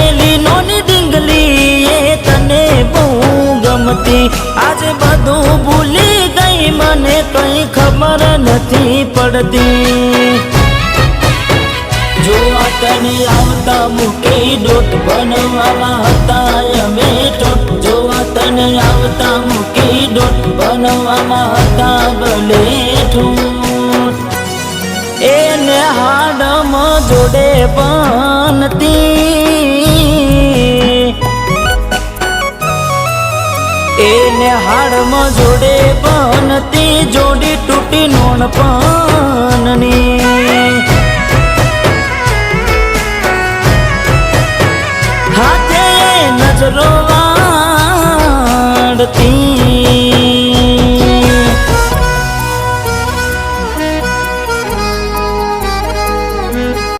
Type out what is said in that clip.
પેલી નોની ડીંગલી એ તને બહુ ગમતી આજે બધું ભૂલી ગઈ મને કઈ ખબર નથી પડતી જોવા તને આવતા મૂકી ડોટ બનવાના હતા અમે ઠોઠ જોવા તને આવતા મૂકી ડોટ બનવાના હતા ભલે ઠૂઠ એને હાડમાં જોડે બનતી એને હાડમાં જોડે બનતી જોડી તૂટી નોન પનની હાથે નજરો